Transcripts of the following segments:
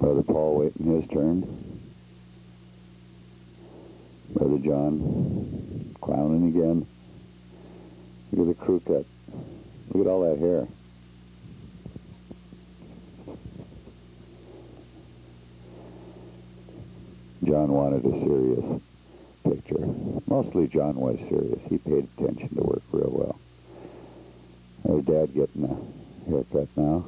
Brother Paul waiting his turn. Brother John clowning again. Look at the crew cut. Look at all that hair. John wanted a serious picture. Mostly John was serious. He paid attention to work real well. There's Dad getting a haircut now.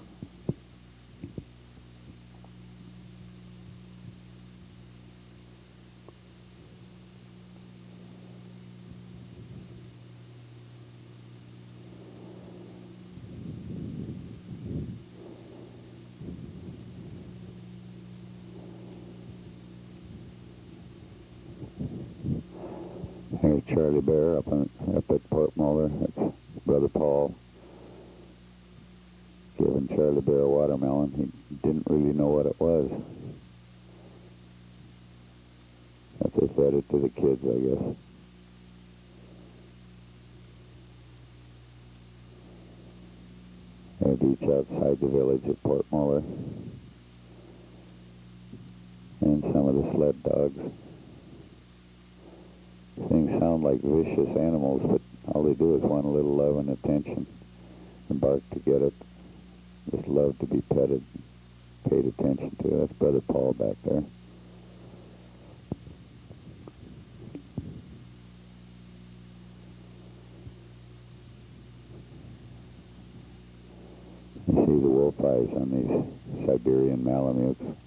Here's Charlie Bear up at Port Moller. That's Brother Paul giving Charlie Bear a watermelon. He didn't really know what it was. But they fed it to the kids, I guess. There's a beach outside the village at Port Moller. And some of the sled dogs. Things sound like vicious animals, but all they do is want a little love and attention and bark to get it. Just love to be petted, paid attention to. That's Brother Paul back there. You see the wolf eyes on these Siberian Malamutes.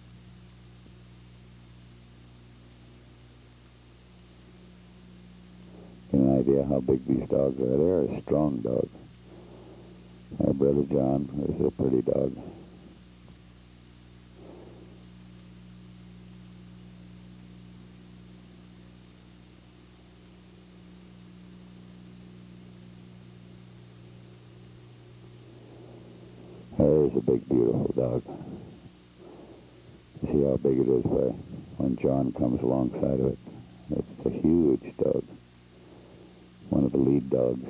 Get an idea how big these dogs are. They're a strong dog. Brother John is a pretty dog. There's a big, beautiful dog. You see how big it is when John comes alongside of it. It's a huge dog. One of the lead dogs.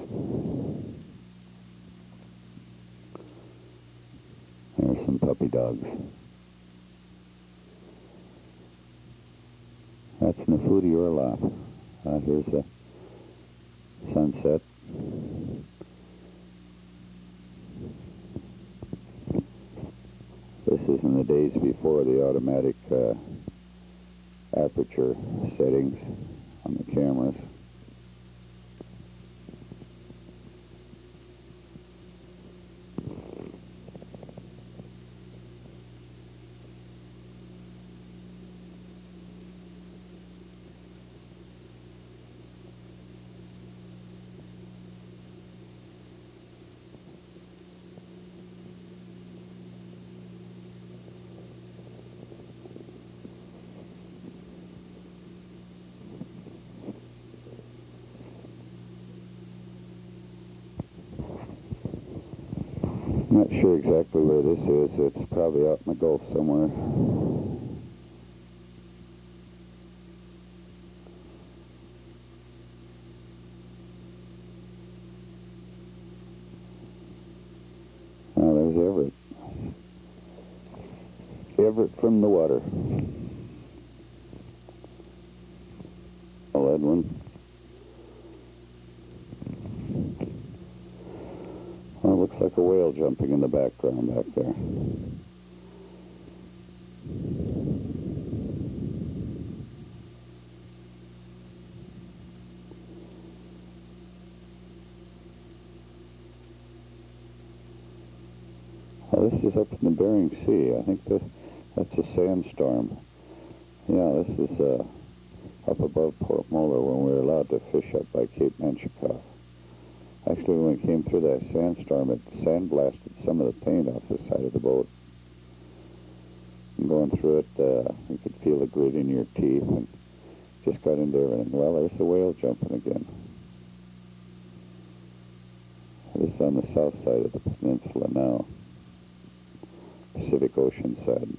There's some puppy dogs. That's Nefuti Orlov. Here's the sunset. This is in the days before the automatic aperture settings on the cameras. Not sure exactly where this is. It's probably out in the Gulf somewhere. Oh, there's Everett. Everett from the water. Oh, Edwin. Well, it looks like a whale jumping in the background back there. Oh, this is up in the Bering Sea. I think that's a sandstorm. Yeah, this is up above Port Moller when we were allowed to fish up by Cape Menchikoff. Actually, when we came through that sandstorm, it sandblasted some of the paint off the side of the boat. And going through it, you could feel the grit in your teeth and just got into everything. Well, there's the whale jumping again. This is on the south side of the peninsula now, Pacific Ocean side.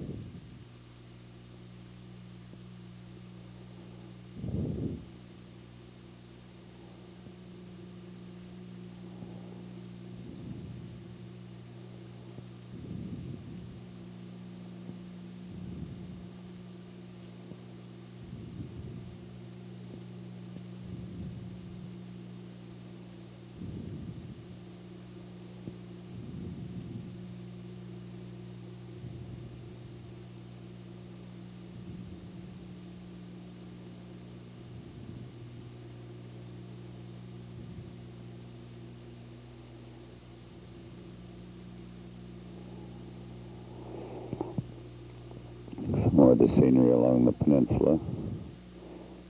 More of the scenery along the peninsula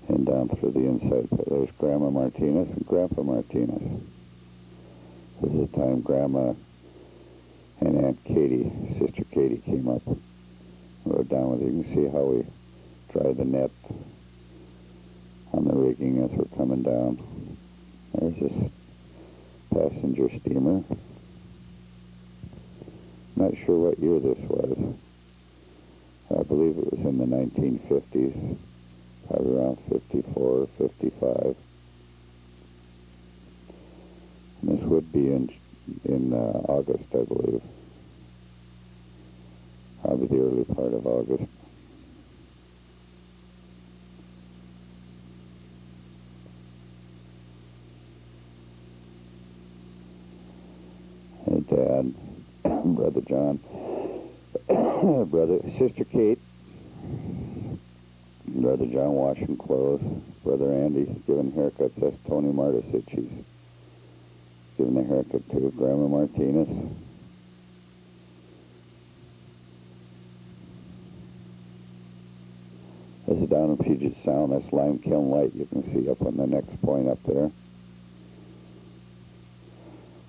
and down through the inside. There's Grandma Martinez and Grandpa Martinez. This is the time Grandma and Aunt Katie, Sister Katie, came up and rode down with you. You can see how we dry the net on the rigging as we're coming down. There's this passenger steamer. Not sure what year this was. I believe it was in the 1950s, probably around 54 or 55. And this would be in August, I believe. Probably the early part of August. Hey, Dad, Brother John, Sister Kate, Brother John washing clothes, Brother Andy giving haircuts. That's Tony Martisich. He's giving a haircut to Grandma Martinez. This is down in Puget Sound. That's Lime Kiln Light. You can see up on the next point up there.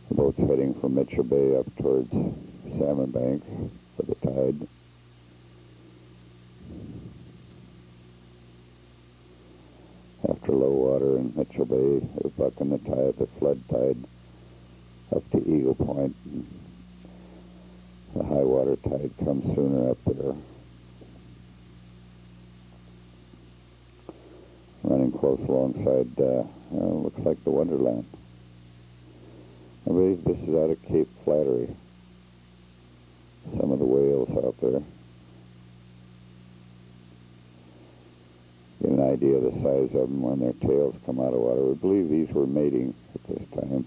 The boat's heading from Mitchell Bay up towards Salmon Banks for the tide. After low water in Mitchell Bay, they're bucking the tide, the flood tide, up to Eagle Point. The high water tide comes sooner up there. Running close alongside, looks like the Wonderland. I believe this is out of Cape Flattery. Some of the whales out there. Get an idea of the size of them when their tails come out of water. We believe these were mating at this time.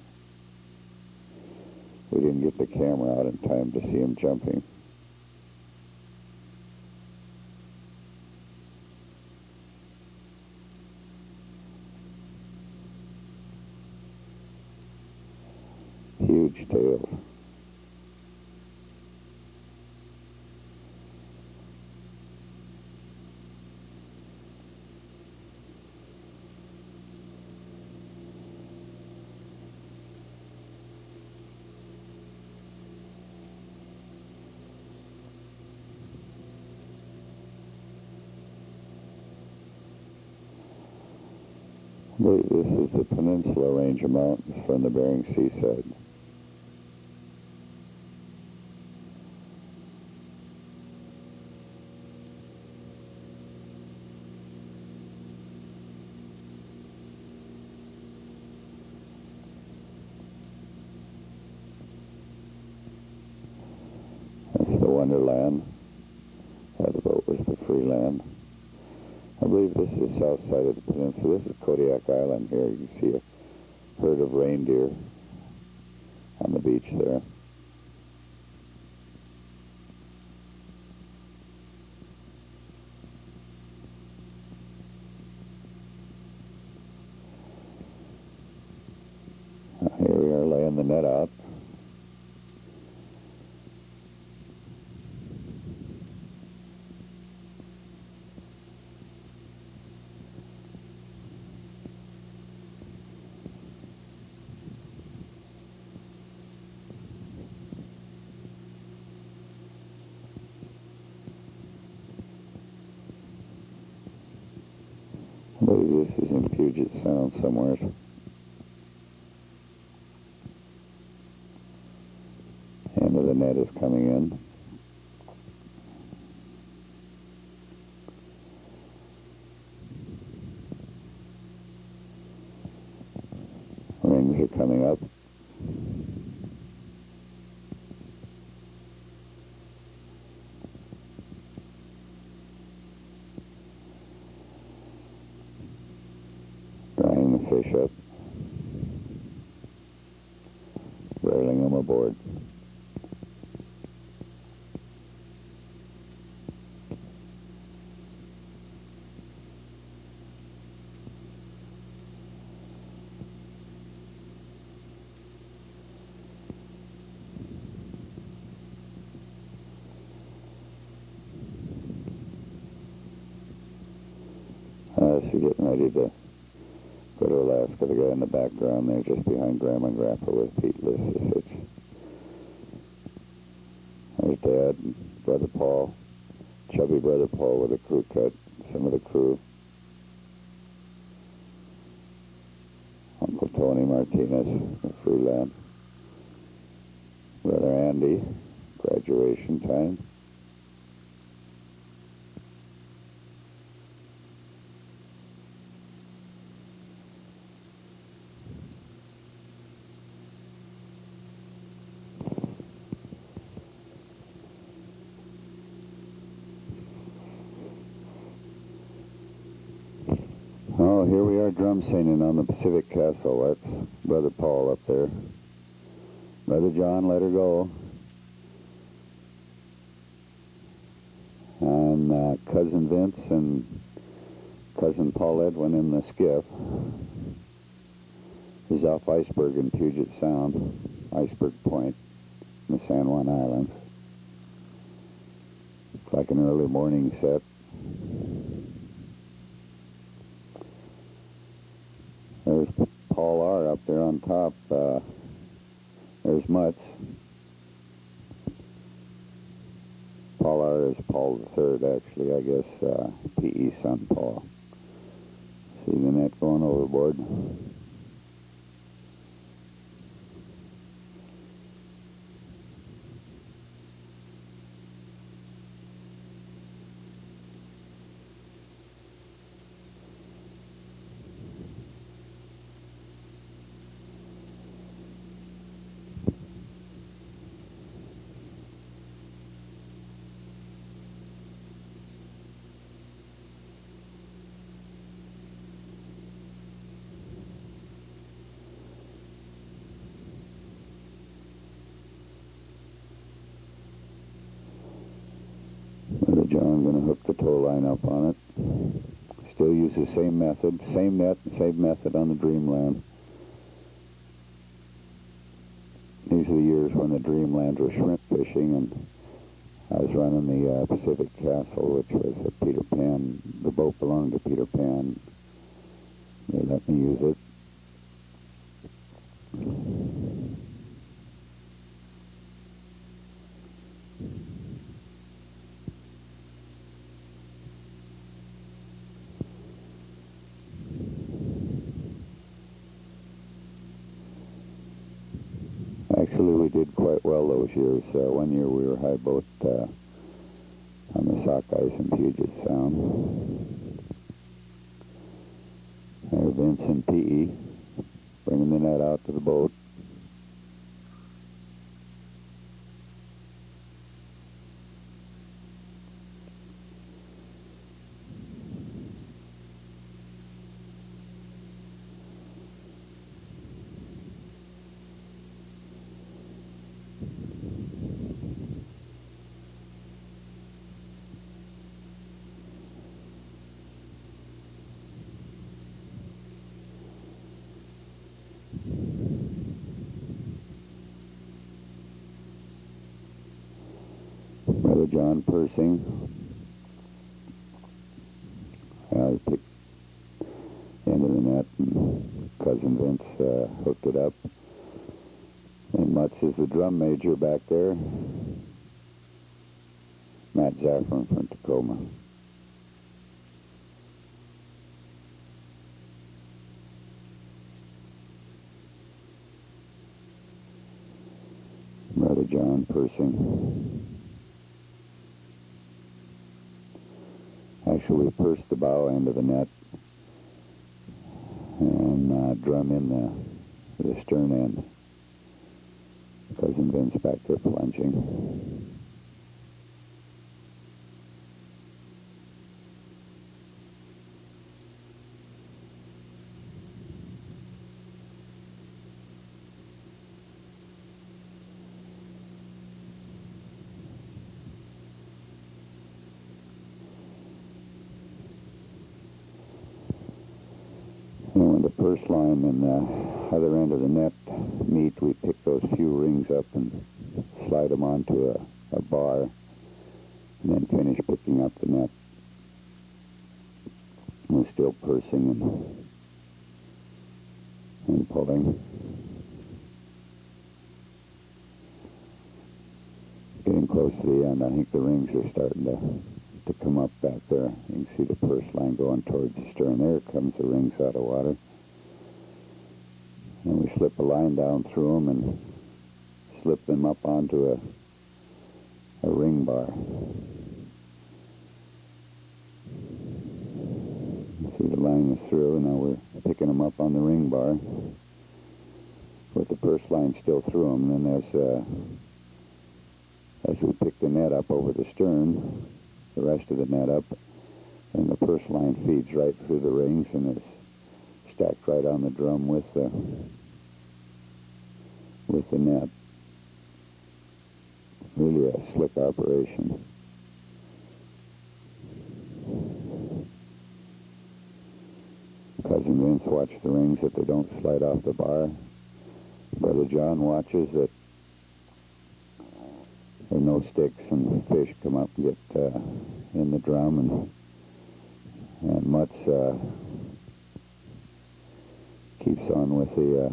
We didn't get the camera out in time to see them jumping. Huge tails. I believe this is the Peninsula Range of Mountains from the Bering Sea side. That's the Wonderland. The other boat was the Freeland. I believe this is the south side of the peninsula. This is Kodiak Island here. You can see a herd of reindeer on the beach there. Here we are laying the net out. I believe this is in Puget Sound somewhere. End of the net is coming in. Rings are coming up. Drying the fish up. Railing them aboard. So getting ready to go to Alaska. The guy in the background there, just behind Grandma and Grandpa with Pete Lissich. There's Dad and Brother Paul, chubby Brother Paul with a crew cut, some of the crew. Uncle Tony Martinez of Freeland. Brother Andy, graduation time. Oh, here we are drum singing on the Pacific Castle. That's Brother Paul up there. Brother John, let her go. And Cousin Vince and Cousin Paul Edwin in the skiff. This is off Iceberg in Puget Sound, Iceberg Point, in the San Juan Islands. Looks like an early morning set. There's Paul R. up there on top. There's Mutz. Paul R. is Paul III, actually, I guess, P.E.'s son, Paul. See the net going overboard. Brother John going to hook the tow line up on it. Still use the same method, same net, same method on the Dreamland. These are the years when the Dreamland was shrimp fishing, and I was running the Pacific Castle, which was a Peter Pan. The boat belonged to Peter Pan. They let me use it. Actually, we did quite well those years. One year we were high boat on the Sockeyes in Puget Sound. There, Vince and P.E. bringing the net out to the boat. Brother John Persing. I picked the end of the net, and Cousin Vince hooked it up. And Mutz is the drum major back there. Matt Zaffron from Tacoma. Brother John Persing. Actually, we pursed the bow end of the net and drum in the stern end. Cousin Vince back there plunging. And when the purse line and the other end of the net meet, we pick those few rings up and slide them onto a bar, and then finish picking up the net. We're still pursing and pulling. Getting close to the end. I think the rings are starting to come up back there. You can see the purse line going towards the stern. There comes the rings out of water. And we slip a line down through them and slip them up onto a ring bar. You see the line is through, and now we're picking them up on the ring bar with the purse line still through them. And then as we pick the net up over the stern, the rest of the net up, and the purse line feeds right through the rings and is stacked right on the drum with the net. Really a slick operation. Cousin Vince watched the rings that they don't slide off the bar. Brother John watches that there are no sticks and the fish come up and get in the drum, and Mutz keeps on with the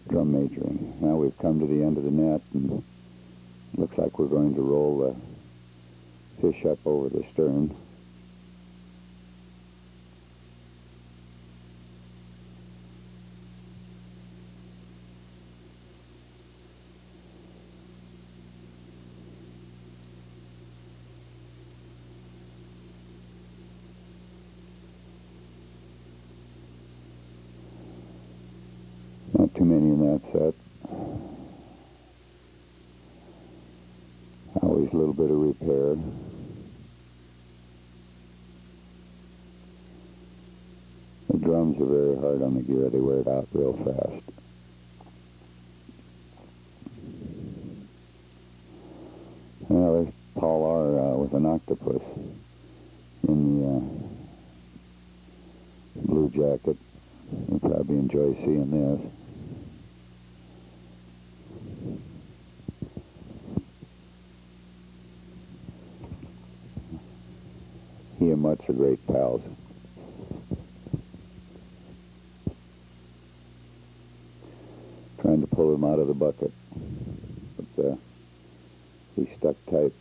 drum majoring. Now we've come to the end of the net, and it looks like we're going to roll the fish up over the stern. Not too many in that set. Always a little bit of repair. The drums are very hard on the gear. They wear it out real fast. Well, there's Paul R. With an octopus in the blue jacket. You'll probably enjoy seeing this. He and Mutz are great pals. Trying to pull him out of the bucket, but he's stuck tight.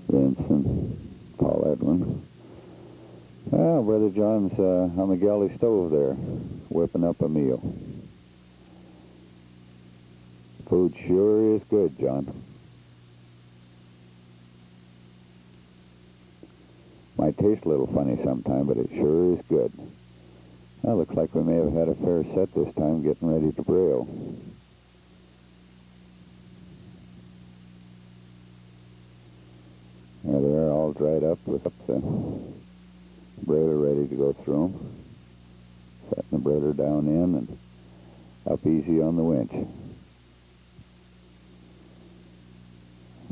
Vince and Paul Edwin. Ah, Brother John's on the galley stove there, whipping up a meal. Food sure is good, John. Might taste a little funny sometime, but it sure is good. Well, looks like we may have had a fair set this time, getting ready to brail. There they are, all dried up with the brailer ready to go through them. Setting the brailer down in and up easy on the winch.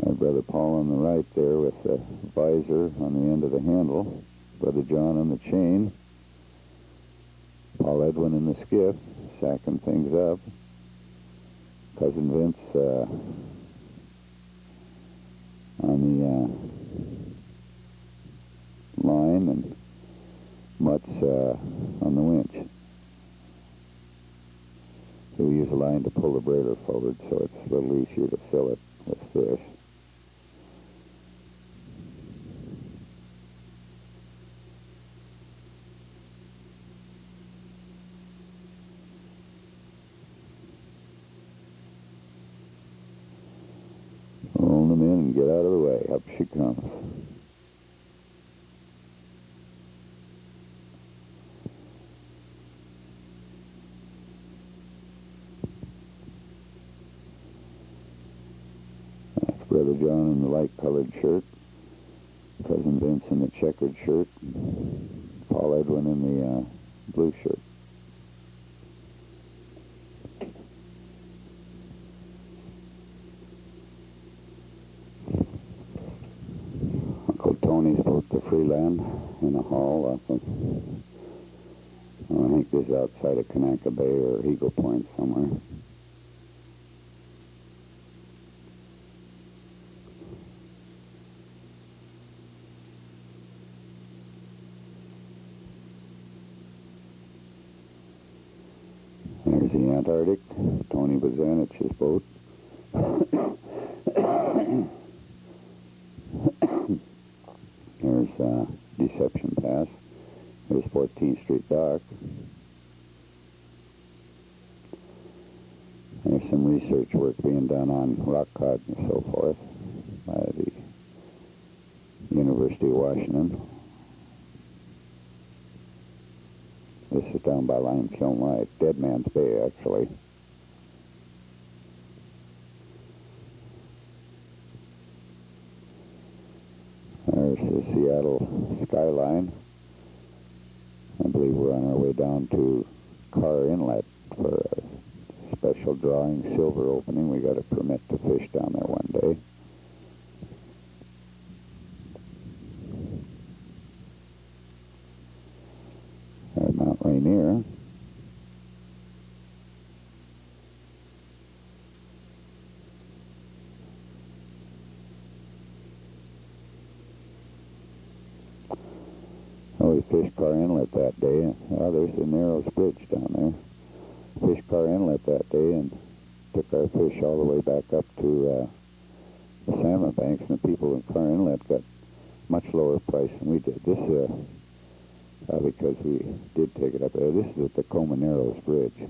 And Brother Paul on the right there with the visor on the end of the handle. Brother John on the chain. Paul Edwin in the skiff, sacking things up. Cousin Vince on the line, and Mutz on the winch. So we use a line to pull the brailer forward, so it's a little easier to fill it with fish. Roll them in and get out of the way. Up she comes. That's Brother John in the light-colored shirt. Cousin Vince in the checkered shirt. Paul Edwin in the blue shirt. Tony's boat, the Freeland, in a haul off of, I think this is outside of Kanaka Bay or Eagle Point somewhere. There's the Antarctic. Tony was in, it's his boat. There's Deception Pass. There's 14th Street Dock. There's some research work being done on rock cod and so forth by the University of Washington. This is down by Limekiln Light, Dead Man's Bay, actually. There's the Seattle skyline. I believe we're on our way down to Carr Inlet for a special drawing silver opening. We got a permit to fish down there one day. There's Mount Rainier. Oh, we fished Carr Inlet that day. Oh, there's the Narrows Bridge down there. Fished Carr Inlet that day and took our fish all the way back up to the salmon banks, and the people in Carr Inlet got much lower price than we did. This because we did take it up there. This is at the Tacoma Narrows Bridge.